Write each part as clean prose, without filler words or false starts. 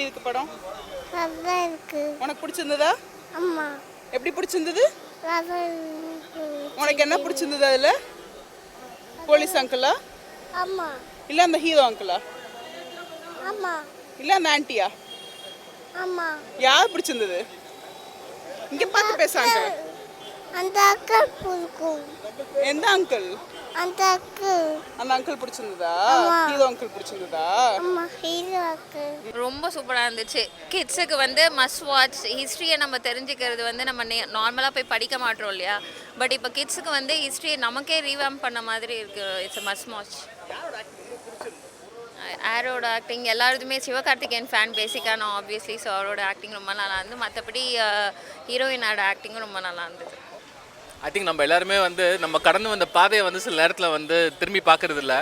எப்படி இருக்கு படம்? நல்லா இருக்கு. உனக்கு பிடிச்சிருந்ததா? அம்மா எப்படி பிடிச்சிருந்தது? நல்லா இருக்கு. உனக்கு என்ன பிடிச்சிருந்தது அதில்? போலீஸ் அங்கிளா அம்மா இல்லை அந்த ஹீரோ அங்கிளா அம்மா இல்லை அந்த ஆன்ட்டியா? அம்மா யார் பிடிச்சிருந்தது? இங்கே பார்த்து பேச அங்கிள். அந்த அக்கா பிடிக்கும். எந்த அங்கிள்? அந்த அக்கா. அந்த அங்கிள் பிடிச்சிருந்ததா? ஆமா. ஹீரோ அங்கிள் பிடிச்சிருந்ததா? அம்மா ஹீரோ அக்கா. ரொம்ப சூப்பராக இருந்துச்சு. கிட்ஸுக்கு வந்து மஸ்ட் வாட்ச். ஹிஸ்ட்ரியை நம்ம தெரிஞ்சுக்கிறது வந்து நம்ம நார்மலாக போய் படிக்க மாட்டோம் இல்லையா? பட் இப்போ கிட்ஸுக்கு வந்து ஹிஸ்ட்ரியை நமக்கே ரீவாம் பண்ண மாதிரி இருக்குது. It's must watch. ஆரோட ஆக்டிங் எல்லாருமே சிவகார்த்திகேயன் ஃபேன் பேசிக்காக நான் ஆப்வியஸ்லி. ஸோ அவரோட ஆக்டிங் ரொம்ப நல்லா இருந்தது. மற்றபடி ஹீரோயினோட ஆக்டிங்கும் ரொம்ப நல்லா இருந்தது. ஐ திங்க் நம்ம எல்லாருமே வந்து நம்ம கடந்து வந்த பாதையை வந்து சில நேரத்தில் வந்து திரும்பி பார்க்கறது இல்லை.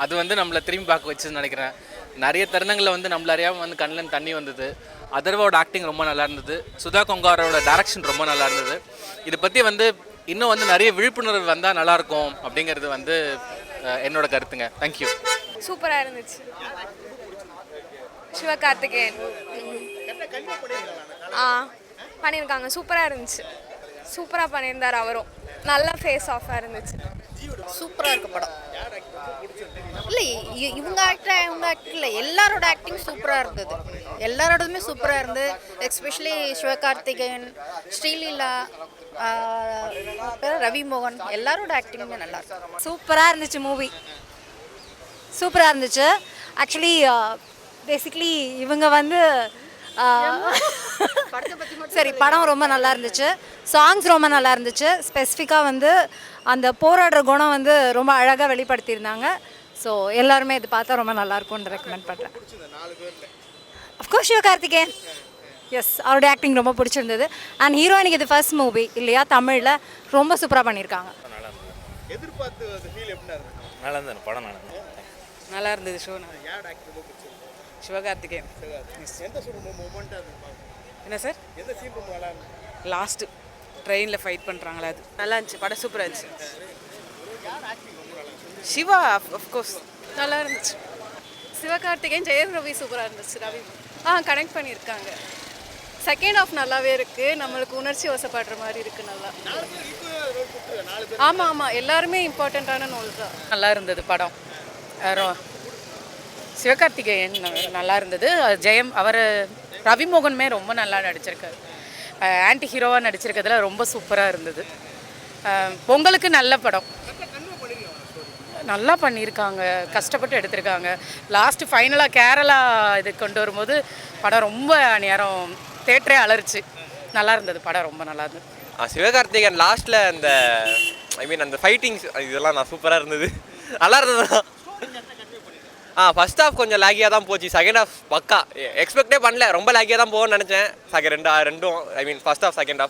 அது வந்து நம்மளை திரும்பி பார்க்க வச்சுன்னு நினைக்கிறேன். நிறைய தருணங்களில் வந்து நம்மள அறியாமல் வந்து கண்ணில் தண்ணி வந்தது. அதர்வோட ஆக்டிங் ரொம்ப நல்லா இருந்தது. சுதா கொங்காரோட டைரக்ஷன் ரொம்ப நல்லா இருந்தது. இதை பற்றி வந்து இன்னும் வந்து நிறைய விழிப்புணர்வு வந்தால் நல்லாயிருக்கும் அப்படிங்கிறது வந்து என்னோட கருத்துங்க. தேங்க்யூ. சூப்பராக இருந்துச்சு. சிவகார்த்திகேயன் பண்ணியிருக்காங்க. சூப்பராக இருந்துச்சு. சூப்பராக பண்ணியிருந்தார் அவரும். நல்ல ஃபேஸ் ஆஃபாக இருந்துச்சு. சூப்பராக இருக்கு படம். இல்லை இவங்க ஆக்டர் இல்லை, எல்லாரோட ஆக்டிங் சூப்பராக இருந்தது. எல்லாரோடதுமே சூப்பராக இருந்தது. எஸ்பெஷலி சிவகார்த்திகேயன், ஸ்ரீலீலா, ரவி மோகன் எல்லாரோட ஆக்டிங்குமே நல்லா இருக்கு. சூப்பராக இருந்துச்சு மூவி. சூப்பராக இருந்துச்சு. ஆக்சுவலி பேசிக்லி இவங்க வந்து சரி படம் ரொம்ப நல்லா இருந்துச்சு. சாங்ஸ் ரொம்ப நல்லா இருந்துச்சு. ஸ்பெசிஃபிக்காக வந்து அந்த போராடுற குணம் வந்து ரொம்ப அழகாக வெளிப்படுத்தியிருந்தாங்க. ஸோ எல்லாருமே இது பார்த்தா ரொம்ப நல்லாயிருக்கும்னு ரெக்கமெண்ட் பண்ணுறேன். அஃப்கோர்ஸ் சிவகார்த்திகேயன், எஸ் அவருடைய ஆக்டிங் ரொம்ப பிடிச்சிருந்தது. அண்ட் ஹீரோயினுக்கு இது ஃபர்ஸ்ட் மூவி இல்லையா தமிழில், ரொம்ப சூப்பராக பண்ணியிருக்காங்க. நல்லா இருந்தது ஷோ. சிவகார்த்திகேயன். என்ன சார்? லாஸ்ட்டு ட்ரெயினில் ஃபைட் பண்ணுறாங்களா, அது நல்லா இருந்துச்சு. படம் சூப்பராக இருந்துச்சு. சிவா அஃப்கோர்ஸ் நல்லா இருந்துச்சு. சிவகார்த்திகேயன், ஜெயம் ரவி சூப்பராக இருந்துச்சு. ரவி கனெக்ட் பண்ணியிருக்காங்க. செகண்ட் ஆஃப் நல்லாவே இருக்குது. நம்மளுக்கு உணர்ச்சி வசப்படுற மாதிரி இருக்குது. நல்லா ஆமாம் எல்லாருமே இம்பார்ட்டண்ட்டான நோல் தான். நல்லா இருந்தது படம். சிவகார்த்திகேயன் நல்லா இருந்தது. ஜெயம் அவர் ரவிமோகனுமே ரொம்ப நல்லா நடிச்சிருக்காரு. ஆன்டி ஹீரோவாக நடிச்சிருக்கிறதுல ரொம்ப சூப்பராக இருந்தது. பொங்கலுக்கு நல்ல படம். நல்லா பண்ணியிருக்காங்க. கஷ்டப்பட்டு எடுத்திருக்காங்க. லாஸ்ட்டு ஃபைனலாக கேரளா இது கொண்டு வரும்போது படம் ரொம்ப நேரம் தேட்டரே அலறிச்சு. நல்லா இருந்தது படம். ரொம்ப நல்லா இருந்தது. சிவகார்த்திகேயன் லாஸ்ட்டில் அந்த அந்த ஃபைட்டிங்ஸ் இதெல்லாம் நான் சூப்பராக இருந்தது. நல்லா இருந்தது. ஃபர்ஸ்ட் ஹாஃப் கொஞ்சம் லாகியாக தான் போச்சு. செகண்ட் ஹாஃப் பக்கா. எக்ஸ்பெக்டே பண்ணல. ரொம்ப லாகியாக தான் போகும்னு நினச்சேன். ரெண்டும் ஃபர்ஸ்ட் ஹாஃப் செகண்ட்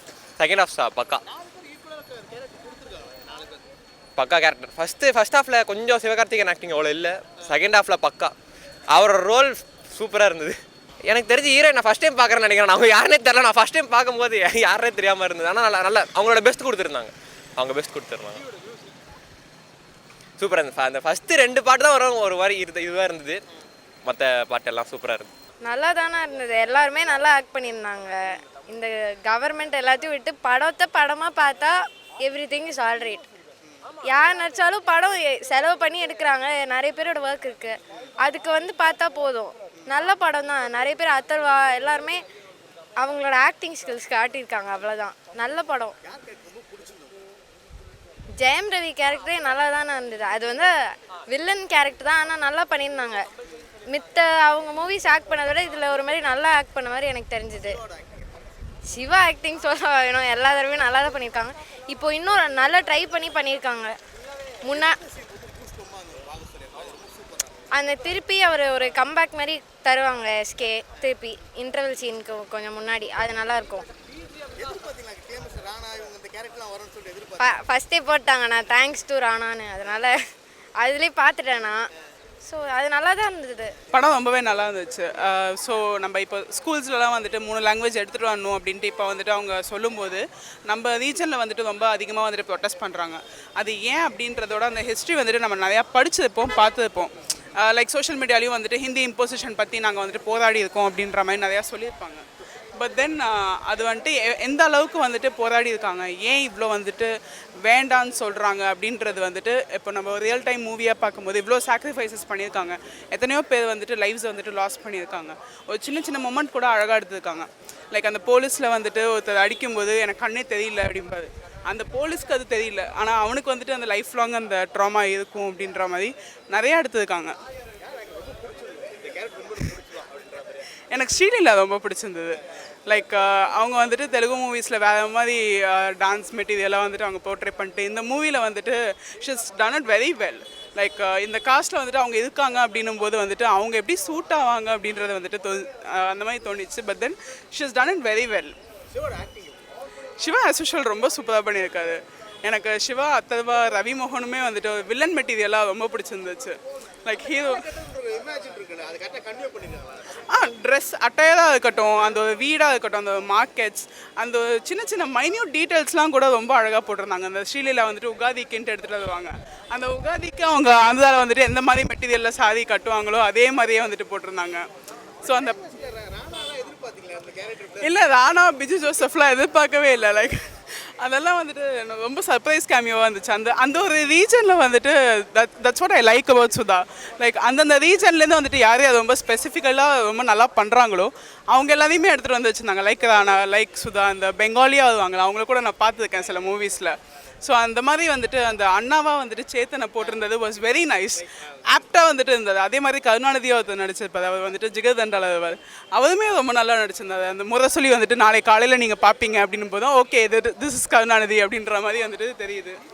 ஹாஃப் பக்கா கேரக்டர். ஃபர்ஸ்ட் ஹாஃபில் கொஞ்சம் சிவகார்த்திகேயன் ஆக்டிங் அவ்வளோ இல்லை. செகண்ட் ஹாஃபில் பக்கா. அவரோட ரோல் சூப்பராக இருந்தது. எனக்கு தெரிஞ்சு ஹீரோயின் நான் ஃபஸ்ட் டைம் பார்க்குறேன்னு நினைக்கிறேன். அவங்க யாருனே தெரியல. நான் ஃபஸ்ட் டைம் பார்க்கும்போது யாருனே தெரியாமல் இருந்தது. ஆனால் நல்லா அவங்களோட பெஸ்ட் கொடுத்துருந்தாங்க. சூப்பராக இருந்தது. அந்த ஃபஸ்ட்டு 2 பாட்டு தான் வரும் ஒரு மாதிரி இதுவாக இருந்தது. மற்ற பாட்டெல்லாம் சூப்பராக இருந்தது. நல்லா தானே இருந்தது. எல்லாருமே நல்லா ஆக்ட் பண்ணியிருந்தாங்க. இந்த கவர்மெண்ட் எல்லாத்தையும் விட்டு படமாக பார்த்தா எவ்ரிதிங் இஸ் ஆல் ரைட். யார் நடித்தாலும் படம் செலவு பண்ணி எடுக்கிறாங்க. நிறைய பேரோட ஒர்க் இருக்குது. அதுக்கு வந்து பார்த்தா போதும். நல்ல படம் தான். நிறைய பேர் அத்தர்வா எல்லாருமே அவங்களோட ஆக்டிங் ஸ்கில்ஸ் காட்டியிருக்காங்க. அவ்வளோதான். நல்ல படம். ஜெயம் ரவி கேரக்டரே நல்லா தானே இருந்தது. அது வந்து வில்லன் கேரக்டர் தான், ஆனால் நல்லா பண்ணியிருந்தாங்க. மித்த அவங்க மூவிஸ் ஆக்ட் பண்ணதை விட இதில் ஒரு மாதிரி நல்லா ஆக்ட் பண்ண மாதிரி எனக்கு தெரிஞ்சுது. சிவா ஆக்டிங் சொல்ல வேணும். எல்லா தடவையும் நல்லா தான் பண்ணியிருக்காங்க. இப்போ இன்னும் நல்லா ட்ரை பண்ணியிருக்காங்க. அந்த திருப்பி அவர் ஒரு கம்பேக் மாதிரி தருவாங்க. எஸ்கே திருப்பி இன்டர்வல் சீனுக்கு கொஞ்சம் முன்னாடி. அது நல்லாயிருக்கும். ஃபஸ்ட்டே போட்டாங்க நான் தேங்க்ஸ் டு ராணான்னு. அதனால் அதுலேயே பார்த்துட்டேன் நான். ஸோ அது நல்லா தான் இருந்தது. படம் ரொம்பவே நல்லா இருந்துச்சு. ஸோ நம்ம இப்போ ஸ்கூல்ஸ்லலாம் வந்துட்டு 3 லாங்குவேஜ் எடுத்துகிட்டு வரணும் அப்படின்ட்டு இப்போ வந்துட்டு அவங்க சொல்லும்போது நம்ம ரீஜனில் வந்துட்டு ரொம்ப அதிகமாக வந்துட்டு ப்ரொட்டஸ்ட் பண்ணுறாங்க. அது ஏன் அப்படின்றதோட அந்த ஹிஸ்ட்ரி வந்துட்டு நம்ம நிறையா படிச்சிருப்போம், பார்த்துருப்போம். லைக் சோஷியல் மீடியாலையும் வந்துட்டு ஹிந்தி இம்போசிஷன் பற்றி நாங்கள் வந்துட்டு போராடி இருக்கோம் அப்படின்ற மாதிரி நிறையா சொல்லியிருப்பாங்க. பட் தென் அது வந்துட்டு எந்த அளவுக்கு வந்துட்டு போராடி இருக்காங்க, ஏன் இவ்வளோ வந்துட்டு வேண்டான்னு சொல்கிறாங்க அப்படின்றது வந்துட்டு இப்போ நம்ம ரியல் டைம் மூவியாக பார்க்கும்போது இவ்வளோ சாக்ரிஃபைசஸ் பண்ணியிருக்காங்க. எத்தனையோ பேர் வந்துட்டு லைஃப்ஸை வந்துட்டு லாஸ் பண்ணியிருக்காங்க. ஒரு சின்ன சின்ன மொமெண்ட் கூட அழகாக எடுத்துருக்காங்க. லைக் அந்த போலீஸில் வந்துட்டு ஒருத்தர் அடிக்கும்போது எனக்கு கண்ணே தெரியல அப்படிம்பாரு. அந்த போலீஸ்க்கு அது தெரியல, ஆனால் அவனுக்கு வந்துட்டு அந்த லைஃப் லாங் அந்த ட்ராமா இருக்கும் அப்படின்ற மாதிரி நிறையா எடுத்துருக்காங்க. எனக்கு ஸ்ரீலீலா ரொம்ப பிடிச்சிருந்தது. லைக் அவங்க வந்துட்டு தெலுங்கு மூவிஸில் வேறு மாதிரி டான்ஸ் மெட்டீரியலாக வந்துட்டு அவங்க போர்ட்ரே பண்ணிட்டு இந்த மூவியில் வந்துட்டு she's done it very well. Like இந்த காஸ்ட்டில் வந்துட்டு அவங்க இருக்காங்க அப்படின்னும் போது வந்துட்டு அவங்க எப்படி சூட் ஆவாங்க அப்படின்றத வந்துட்டு அந்த மாதிரி தோணிச்சு. But then she's done it very well. Siva as usual ரொம்ப சூப்பராக பண்ணியிருக்காரு. எனக்கு சிவா அத்தர்வா ரவி மோகனுமே வந்துட்டு வில்லன் மெட்டீரியலாக ரொம்ப பிடிச்சிருந்துச்சு. லைக் ஹீரோ ட்ரெஸ் அட்டையராக இருக்கட்டும், அந்த ஒரு வீடாக இருக்கட்டும், அந்த மார்க்கெட்ஸ், அந்த சின்ன சின்ன மைன்யூட் டீட்டெயில்ஸ்லாம் கூட ரொம்ப அழகாக போட்டிருந்தாங்க. அந்த ஸ்ரீலீலா வந்துட்டு உகாதிக்குன்ட்டு எடுத்துகிட்டு வருவாங்க. அந்த உகாதிக்கு அவங்க ஆந்திராவில் வந்துட்டு எந்த மாதிரி மெட்டீரியலில் சாரி கட்டுவாங்களோ அதே மாதிரியே வந்துட்டு போட்டிருந்தாங்க. ஸோ அந்த இல்லை ராணா பிஜு ஜோசப்லாம் எதிர்பார்க்கவே இல்லை. லைக் அதெல்லாம் வந்துட்டு எனக்கு ரொம்ப சர்ப்ரைஸ் கேமியோவாக இருந்துச்சு. அந்த ஒரு ரீஜனில் வந்துட்டு that's what I like about Sudha. Like அந்தந்த ரீஜன்லேருந்து வந்துட்டு யாரையும் அது ரொம்ப ஸ்பெசிஃபிக்கலாக ரொம்ப நல்லா பண்ணுறாங்களோ அவங்க எல்லாத்தையுமே எடுத்துகிட்டு வந்து வச்சுருந்தாங்க. லைக் ராணா, லைக் சுதா, அந்த பெங்காலியாக வருவாங்களா அவங்கள கூட நான் பார்த்துருக்கேன் சில மூவிஸில். ஸோ அந்த மாதிரி வந்துட்டு அந்த அண்ணாவாக வந்துட்டு சேத்தனை போட்டிருந்தது வாஸ் வெரி நைஸ். ஆப்டாக வந்துட்டு இருந்தது. அதே மாதிரி கருணாநிதியாக ஒருத்தர் நடிச்சிருப்பார், அவர் வந்துட்டு ஜிகர்தண்டாளர், அவருமே ரொம்ப நல்லா நடிச்சிருந்தார். அந்த முரசொலி வந்துட்டு நாளை காலையில் நீங்கள் பார்ப்பீங்க அப்படின்னும் போதும் ஓகே திஸ் இஸ் கருணாநிதி அப்படின்ற மாதிரி வந்துட்டு தெரியுது.